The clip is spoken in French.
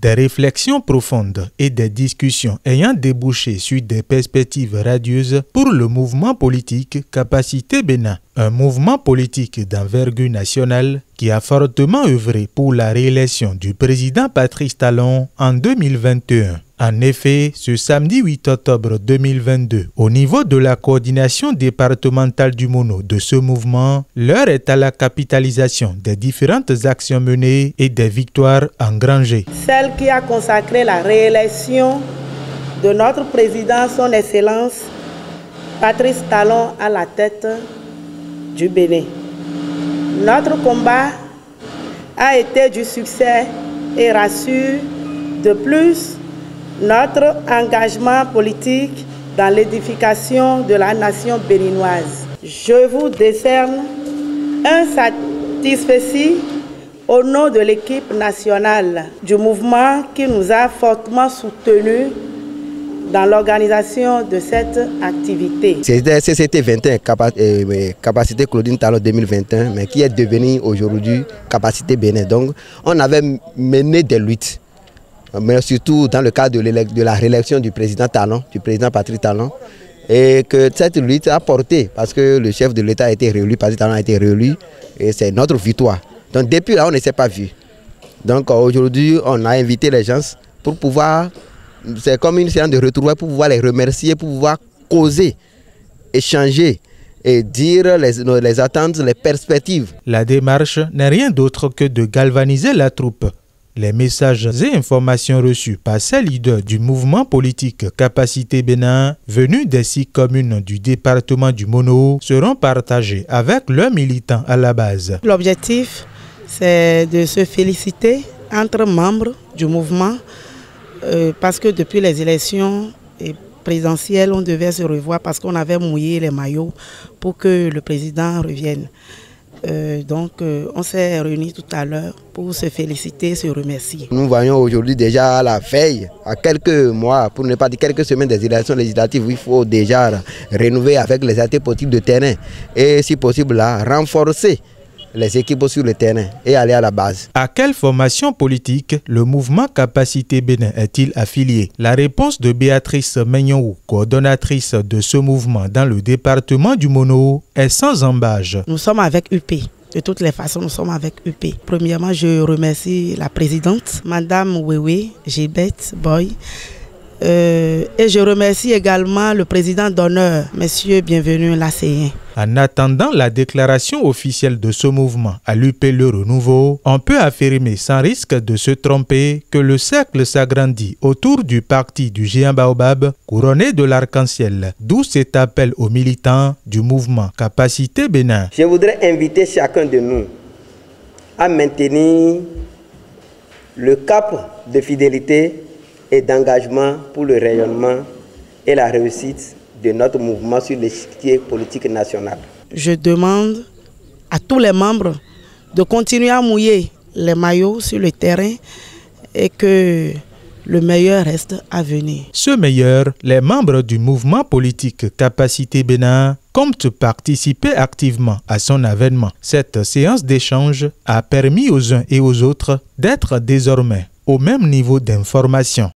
Des réflexions profondes et des discussions ayant débouché sur des perspectives radieuses pour le mouvement politique Capacité Bénin. Un mouvement politique d'envergure nationale qui a fortement œuvré pour la réélection du président Patrice Talon en 2021. En effet, ce samedi 8 octobre 2022, au niveau de la coordination départementale du Mono de ce mouvement, l'heure est à la capitalisation des différentes actions menées et des victoires engrangées. Celle qui a consacré la réélection de notre président, son Excellence Patrice Talon à la tête du Bénin. Notre combat a été du succès et rassure de plus notre engagement politique dans l'édification de la nation béninoise. Je vous décerne un satisfecit au nom de l'équipe nationale du mouvement qui nous a fortement soutenus dans l'organisation de cette activité. C'était 21 Capacité Claudine Talon 2021, mais qui est devenu aujourd'hui Capacité Bénin. Donc on avait mené des luttes, mais surtout dans le cadre de la réélection du président Talon, du président Patrice Talon, et que cette lutte a porté, parce que le chef de l'État a été réélu, Patrice Talon a été réélu, et c'est notre victoire. Donc depuis là, on ne s'est pas vu. Donc aujourd'hui, on a invité les gens pour pouvoir, c'est comme une séance de retrouvailles, pour pouvoir les remercier, pour pouvoir causer, échanger et dire les attentes, les perspectives. La démarche n'est rien d'autre que de galvaniser la troupe. Les messages et informations reçus par ces leaders du mouvement politique Capacité Bénin, venus des 6 communes du département du Mono, seront partagés avec leurs militants à la base. L'objectif, c'est de se féliciter entre membres du mouvement parce que depuis les élections présidentielles, on devait se revoir parce qu'on avait mouillé les maillots pour que le président revienne. Donc on s'est réunis tout à l'heure pour se féliciter, se remercier. Nous voyons aujourd'hui déjà à la veille, à quelques mois, pour ne pas dire quelques semaines des élections législatives, il faut déjà renouveler avec les acteurs politiques de terrain et si possible là, renforcer les équipes sur le terrain et aller à la base. À quelle formation politique le mouvement Capacité Bénin est-il affilié? La réponse de Béatrice Meignon, coordonnatrice de ce mouvement dans le département du Mono, est sans embâche. Nous sommes avec UP. De toutes les façons, nous sommes avec UP. Premièrement, je remercie la présidente, Madame Wewe Gilbert Boy. Et je remercie également le président d'honneur, Monsieur Bienvenu Lasséen. En attendant la déclaration officielle de ce mouvement à l'UP Le Renouveau, on peut affirmer sans risque de se tromper que le cercle s'agrandit autour du parti du géant Baobab couronné de l'arc-en-ciel, d'où cet appel aux militants du mouvement Capacité Bénin. Je voudrais inviter chacun de nous à maintenir le cap de fidélité et d'engagement pour le rayonnement et la réussite de notre mouvement sur l'échiquier politique national. Je demande à tous les membres de continuer à mouiller les maillots sur le terrain et que le meilleur reste à venir. Ce meilleur, les membres du mouvement politique Capacité Bénin comptent participer activement à son avènement. Cette séance d'échange a permis aux uns et aux autres d'être désormais au même niveau d'information.